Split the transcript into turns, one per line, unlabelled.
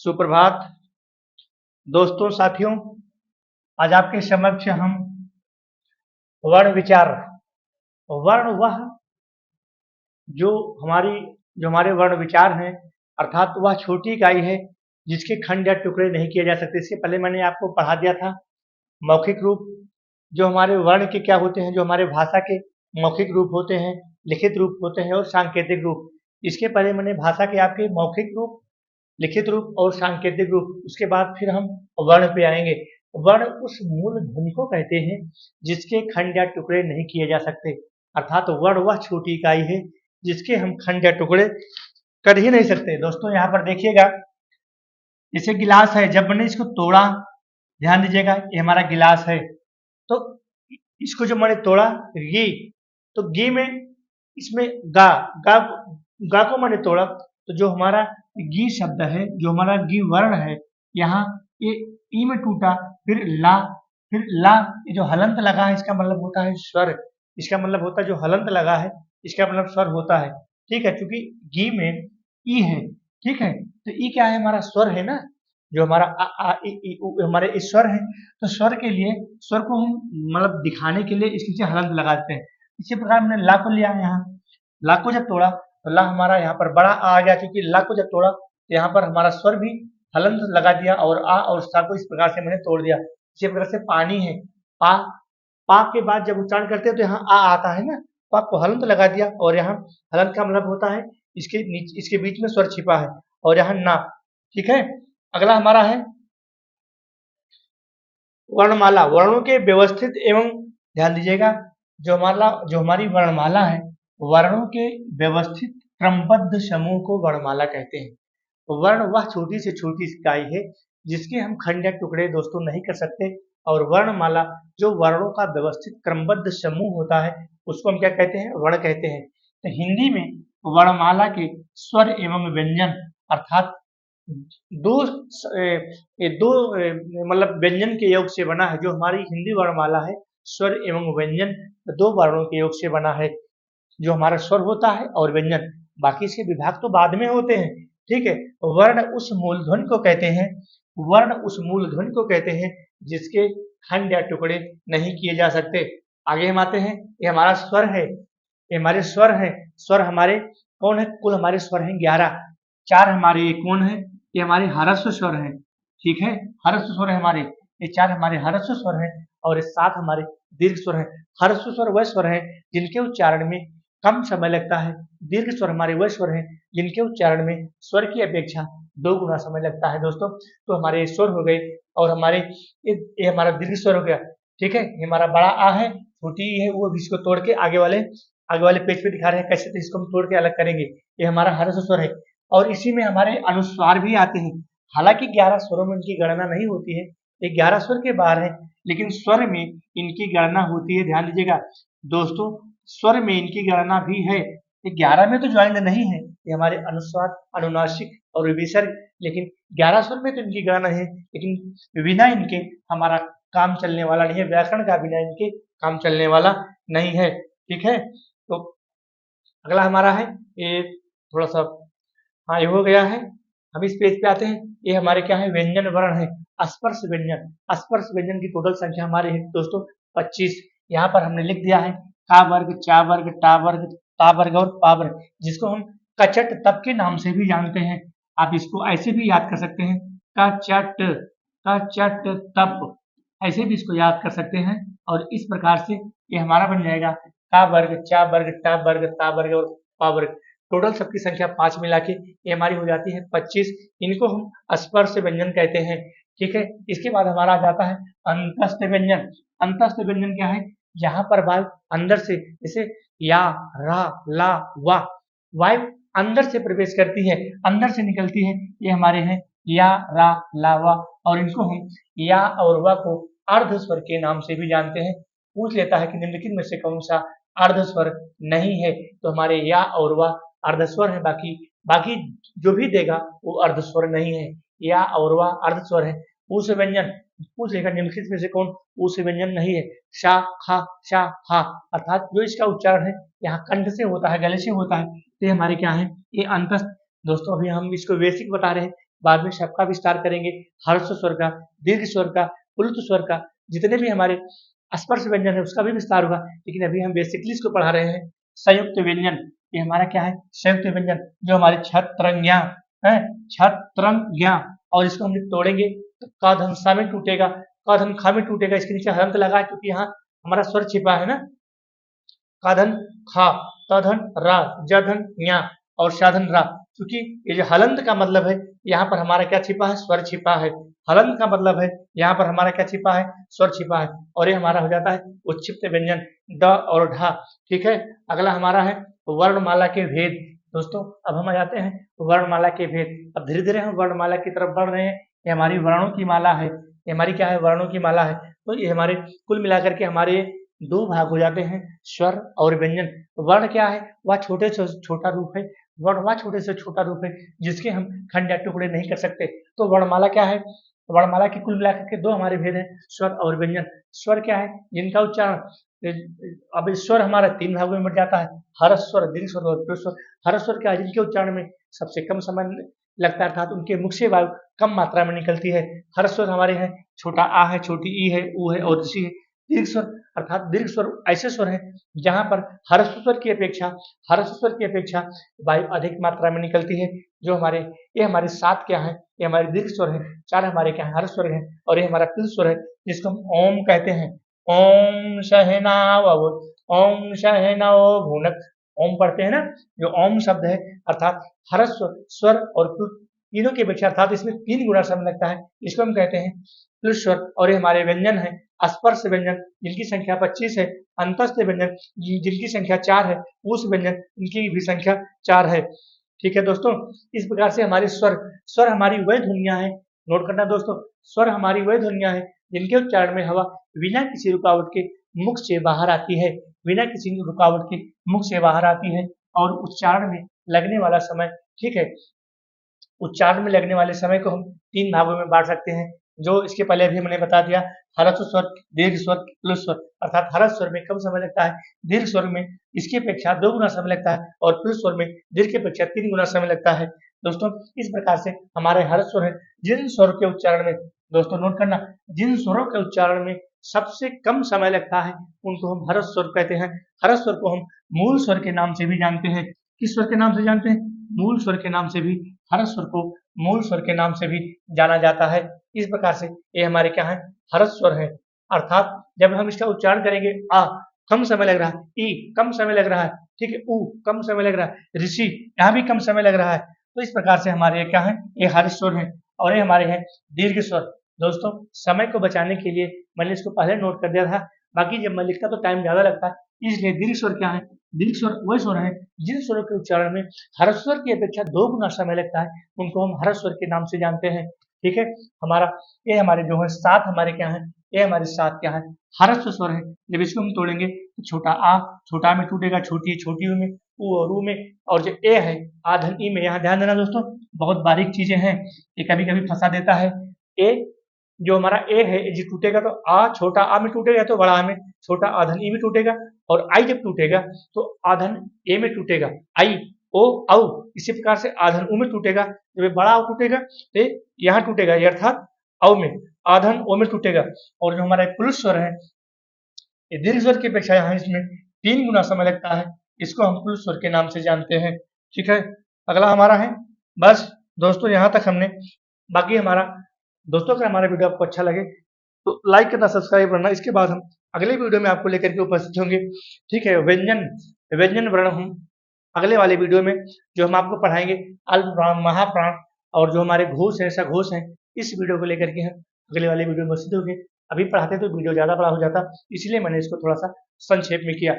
सुप्रभात दोस्तों साथियों। आज आपके समक्ष हम वर्ण विचार वर्ण वह जो हमारी जो हमारे वर्ण विचार हैं अर्थात वह छोटी इकाई है जिसके खंड या टुकड़े नहीं किए जा सकते। इसके पहले मैंने आपको पढ़ा दिया था मौखिक रूप जो हमारे वर्ण के क्या होते हैं, जो हमारे भाषा के मौखिक रूप होते हैं, लिखित रूप होते हैं और सांकेतिक रूप। इसके पहले मैंने भाषा के आपके मौखिक रूप, लिखित रूप और सांकेतिक रूप, उसके बाद फिर हम वर्ण पे आएंगे। वर्ण उस मूल ध्वनि को कहते हैं जिसके खंड या टुकड़े नहीं किए जा सकते, अर्थात वर्ण वह छोटी इकाई है जिसके हम खंड या टुकड़े कर ही नहीं सकते। दोस्तों यहाँ पर देखिएगा, जैसे गिलास है, जब मैंने इसको तोड़ा, ध्यान दीजिएगा ये हमारा गिलास है, तो इसको जब मैंने तोड़ा गी, तो गी में इसमें गा गा गा को मैंने तोड़ा, तो जो हमारा गी शब्द है, जो हमारा गी वर्ण है, यहाँ ये ई में टूटा, फिर ला, ये जो हलंत लगा है इसका मतलब होता है स्वर। इसका मतलब होता है जो हलंत लगा है इसका मतलब स्वर होता है। ठीक है, क्योंकि गी में ई है। ठीक है, तो ई क्या है, हमारा स्वर है ना, जो हमारा आ आ इ ई उ हमारे इस स्वर है। तो स्वर के लिए, स्वर को हम मतलब दिखाने के लिए इसके नीचे हलंत लगा देते हैं। इसी प्रकार हमने ला को लिया, यहाँ ला को जब तोड़ा तो ला हमारा यहाँ पर बड़ा आ गया, क्योंकि ला को जब तोड़ा तो यहाँ पर हमारा स्वर भी हलंत लगा दिया और आ और सा को इस प्रकार से मैंने तोड़ दिया। इसी प्रकार से पानी है, पा पा के बाद जब उच्चारण करते हैं तो यहाँ आ आता है ना, तो आपको हलंत लगा दिया और यहाँ हलंत का मतलब होता है इसके बीच में स्वर छिपा है और यहाँ ना। ठीक है, अगला हमारा है वर्णमाला। वर्णों के व्यवस्थित एवं, ध्यान दीजिएगा, जो हमारी वर्णमाला है, वर्णों के व्यवस्थित क्रमबद्ध समूह को वर्णमाला कहते हैं। तो वर्ण वह छोटी से छोटी इकाई है जिसके हम खंड या टुकड़े दोस्तों नहीं कर सकते, और वर्णमाला जो वर्णों का व्यवस्थित क्रमबद्ध समूह होता है उसको हम क्या कहते हैं, वर्ण कहते हैं। तो हिंदी में वर्णमाला के स्वर एवं व्यंजन अर्थात दो मतलब व्यंजन के योग से बना है। जो हमारी हिंदी वर्णमाला है, स्वर एवं व्यंजन दो वर्णों के योग से बना है, जो हमारा स्वर होता है और व्यंजन। बाकी इसके विभाग तो बाद में होते हैं। ठीक है, वर्ण उस मूलध्वनि को कहते हैं, वर्ण उस मूलध्वनि को कहते हैं जिसके खंड या टुकड़े नहीं किए जा सकते। आगे हम आते हैं, ये हमारा स्वर है, ये हमारे स्वर है। स्वर हमारे कौन है, कुल हमारे स्वर हैं 11। 4 हमारे ये कौन है, ये हमारे ह्रस्व स्वर हैं। ठीक है, ह्रस्व स्वर है हमारे, ये 4 हमारे ह्रस्व स्वर हैं और ये 7 हमारे दीर्घ स्वर हैं। ह्रस्व स्वर वह स्वर है जिनके उच्चारण में कम समय लगता है, दीर्घ स्वर हमारे वह स्वर हैं जिनके उच्चारण में स्वर की अपेक्षा 2 गुना समय लगता है। दोस्तों, तो हमारे स्वर हो गए और हमारे ये हमारा दीर्घ स्वर हो गया। ठीक है, ये हमारा बड़ा आ है, छोटी ई है, वो भी इसको तोड़ के आगे वाले पेज पे दिखा रहे हैं कैसे, तो इसको हम तोड़ के अलग करेंगे। ये हमारा ह्रस्व स्वर है और इसी में हमारे अनुस्वार भी आते हैं। हालांकि 11 स्वरों में इनकी गणना नहीं होती है, ये 11 स्वर के बाहर है, लेकिन स्वर में इनकी गणना होती है। ध्यान दीजिएगा दोस्तों, स्वर में इनकी गणना भी है। ये 11 में तो ज्वाइंट नहीं है, ये हमारे अनुस्वार, अनुनासिक और विसर्ग, लेकिन 11 स्वर में तो इनकी गणना है, लेकिन बिना इनके हमारा काम चलने वाला नहीं है, व्याकरण का बिना इनके काम चलने वाला नहीं है। ठीक है, तो अगला हमारा है, ये थोड़ा सा, हाँ ये हो गया है। हम इस पेज पे आते हैं, ये हमारे क्या है, व्यंजन वर्ण है। स्पर्श व्यंजन, स्पर्श व्यंजन की टोटल संख्या हमारी है दोस्तों 25। यहाँ पर हमने लिख दिया है का वर्ग, चा वर्ग, टा वर्ग, ता वर्ग और पा वर्ग, जिसको हम कचट तप के नाम से भी जानते हैं। आप इसको ऐसे भी याद कर सकते हैं, कचट तप, ऐसे भी इसको याद कर सकते हैं। और इस प्रकार से ये हमारा बन जाएगा का वर्ग, चा वर्ग, टा वर्ग, ता वर्ग और पा वर्ग। टोटल सबकी संख्या 5 मिला के ये हमारी हो जाती है 25। इनको हम स्पर्श व्यंजन कहते हैं। ठीक है, इसके बाद हमारा आ जाता है अंतस्थ व्यंजन। अंतस्थ व्यंजन क्या है, जहां पर वायु अंदर से, जैसे या, रा, ला, वा, वायु अंदर से प्रवेश करती है, अंदर से निकलती है, ये हमारे हैं या, रा, ला, वा। और इनको हम या और वा को अर्ध स्वर के नाम से भी जानते हैं। पूछ लेता है कि निम्नलिखित में से कौन सा अर्ध स्वर नहीं है, तो हमारे या और वा अर्ध स्वर है, बाकी बाकी जो भी देगा वो अर्ध स्वर नहीं है। या और वा अर्ध स्वर है। उस व्यंजन पूछ लेगा निम्नलिखित में से कौन उस व्यंजन नहीं है, शा, खा, शा, हा, अर्थात जो इसका उच्चारण है यहाँ कंठ से होता है, गले से होता है, तो ये हमारे क्या है, ये अंतस्थ। दोस्तों अभी हम इसको बेसिक बता रहे हैं, बाद में सबका विस्तार करेंगे, ह्रस्व स्वर का, दीर्घ स्वर का, प्लुत स्वर का, जितने भी हमारे स्पर्श व्यंजन है उसका भी विस्तार होगा। लेकिन अभी हम बेसिकली इसको पढ़ा रहे हैं संयुक्त व्यंजन। ये हमारा क्या है? संयुक्त व्यंजन, जो हमारे छत्रज्ञा है, छत्रज्ञा। और इसको हम तोड़ेंगे तो क धन सा में टूटेगा, क धन खा में टूटेगा। इसके नीचे हलंत लगा है क्योंकि यहाँ हमारा स्वर छिपा है ना। क धन खा, त धन रा, ज धन ञा और शाधन रा। क्योंकि ये जो हलंत का मतलब है, यहाँ पर हमारा क्या छिपा है? स्वर छिपा है। हलंत का मतलब है यहाँ पर हमारा क्या छिपा है? स्वर छिपा है। और ये हमारा हो जाता है उच्छिप्त व्यंजन ड और ढ। ठीक है, अगला हमारा है वर्णमाला के भेद। दोस्तों अब हम आ जाते हैं वर्णमाला के भेद। अब धीरे धीरे हम वर्णमाला की तरफ बढ़ रहे हैं। ये हमारी वर्णों की माला है, ये हमारी क्या है? वर्णों की माला है। तो ये हमारे कुल मिलाकर के हमारे दो भाग हो जाते हैं, स्वर और व्यंजन। वर्ण क्या है? वह छोटे से छोटा रूप है, वर्ण वह छोटे से छोटा रूप है जिसके हम खंड या टुकड़े नहीं कर सकते। तो वर्णमाला क्या है? वर्णमाला की कुल मिलाकर के दो हमारे भेद हैं, स्वर और व्यंजन। स्वर क्या है? जिनका उच्चारण, अब स्वर हमारा तीन भागों में बट जाता है, हर्ष स्वर, दीर्घ स्वर और प्लुत स्वर। हर्ष स्वर क्या है? जिनके उच्चारण में सबसे कम समय लगता है, अर्थात उनके मुख से वायु कम मात्रा में निकलती है। हर्ष स्वर हमारे हैं छोटा आ है, छोटी ई है, ऊ है और ऋषि है। दीर्घ स्वर अर्थात दीर्घ स्वर ऐसे स्वर हैं जहां पर हर्ष स्वर की अपेक्षा वायु अधिक मात्रा में निकलती है। जो हमारे ये हमारे 7 क्या है? ये हमारे दीर्घ स्वर है, 4 हमारे क्या है? हर्ष स्वर है और ये हमारा प्लुत स्वर है जिसको हम ओम कहते हैं। ओम सहनाव, ओम सहनव भुनक, ओम पढ़ते हैं ना, जो ओम शब्द है अर्थात हर्ष स्वर और प्लुत तीनों की अपेक्षा, अर्थात इसमें 3 गुना समय लगता है, इसको हम कहते हैं प्लुत स्वर। और ये हमारे व्यंजन है स्पर्श व्यंजन, जिनकी संख्या 25 है, अंतस्थ व्यंजन जिनकी संख्या 4 है, उस व्यंजन इनकी भी संख्या 4 है। ठीक है दोस्तों, इस प्रकार से हमारे स्वर हमारी वह ध्वनियां हैं, नोट करना दोस्तों, स्वर हमारी वह ध्वनियां हैं जिनके उच्चारण में हवा बिना किसी रुकावट के मुख से बाहर आती है, बिना किसी रुकावट के मुख से बाहर आती है। और उच्चारण में लगने वाला समय, ठीक है, उच्चारण में लगने वाले समय को हम 3 भागों में बांट सकते हैं, जो इसके पहले भी मैंने बता दिया। ह्रस्व स्वर, दीर्घ स्वर, प्लुत स्वर। अर्थात ह्रस्व स्वर में कम समय लगता है, दीर्घ स्वर में इसकी अपेक्षा 2 गुना समय लगता है और प्लुत स्वर में दीर्घ की अपेक्षा 3 गुना समय लगता है। दोस्तों इस प्रकार से हमारे ह्रस्व स्वर है, जिन स्वरों के उच्चारण में, दोस्तों नोट करना, जिन स्वरों के उच्चारण में सबसे कम समय लगता है उनको हम ह्रस्व स्वर कहते हैं। ह्रस्व स्वर को हम मूल स्वर के नाम से भी जानते हैं। किस स्वर के नाम से जानते हैं? मूल स्वर के नाम से भी ह्रस्व स्वर को मूल स्वर के नाम से भी जाना जाता है। इस प्रकार से ये हमारे क्या है? ह्रस्व स्वर है। अर्थात जब हम इसका उच्चारण करेंगे, आ कम समय लग रहा है, ई कम समय लग रहा है, ठीक है, ऊ कम समय लग रहा है, ऋषि यहाँ भी कम समय लग रहा है। तो इस प्रकार से हमारे ये क्या है? ये ह्रस्व स्वर है। और ये हमारे हैं दीर्घ स्वर। दोस्तों समय को बचाने के लिए मैंने इसको पहले नोट कर दिया था, बाकी जब मैं लिखता तो टाइम ज्यादा लगता है, इसलिए दीर्घ स्वर क्या है? दीर्घ स्वर वह स्वर है जिन स्वरों के उच्चारण में ह्रस्व स्वर की अपेक्षा 2 गुना समय लगता है, उनको हम ह्रस्व स्वर के नाम से जानते हैं। ठीक है, ये हमारे जो है 7 हमारे क्या है? ये हमारे 7 क्या है? ह्रस्व स्वर है। जब इसको हम तोड़ेंगे तो छोटा आ में टूटेगा, छोटी ऊ में, ऊ और ऊ में, और जो ए है आधन ई में। यहाँ ध्यान देना दोस्तों, बहुत बारीक चीजें हैं, ये कभी कभी फंसा देता है। ए जो हमारा ए है जी टूटेगा तो छोटा आ में टूटेगा, तो बड़ा आ में, छोटा आधन ई में टूटेगा, और आई जब टूटेगा तो आधन ए में टूटेगा, आई ओ औ। इसी प्रकार से आधन ऊ में टूटेगा, जब बड़ा ओ टूटेगा तो यहाँ टूटेगा, अर्थात औ में, आधन ओ में टूटेगा। और जो हमारा प्लुत स्वर है, ये दीर्घ स्वर की अपेक्षा यहाँ इसमें 3 गुना समय लगता है, इसको हम प्लुत स्वर के नाम से जानते हैं। ठीक है, अगला हमारा है, बस दोस्तों यहाँ तक हमने, बाकी हमारा दोस्तों अगर हमारा वीडियो आपको अच्छा लगे तो लाइक करना, सब्सक्राइब करना। इसके बाद हम अगले वीडियो में आपको लेकर के उपस्थित होंगे। ठीक है, व्यंजन वर्ण हम अगले वाले वीडियो में जो हम आपको पढ़ाएंगे, अल्प प्राण, महाप्राण और जो हमारे घोष है, सघोष है, इस वीडियो को लेकर के हम अगले वाले वीडियो में उपस्थित होंगे। अभी पढ़ाते तो वीडियो ज्यादा बड़ा हो जाता, इसलिए मैंने इसको थोड़ा सा संक्षेप में किया।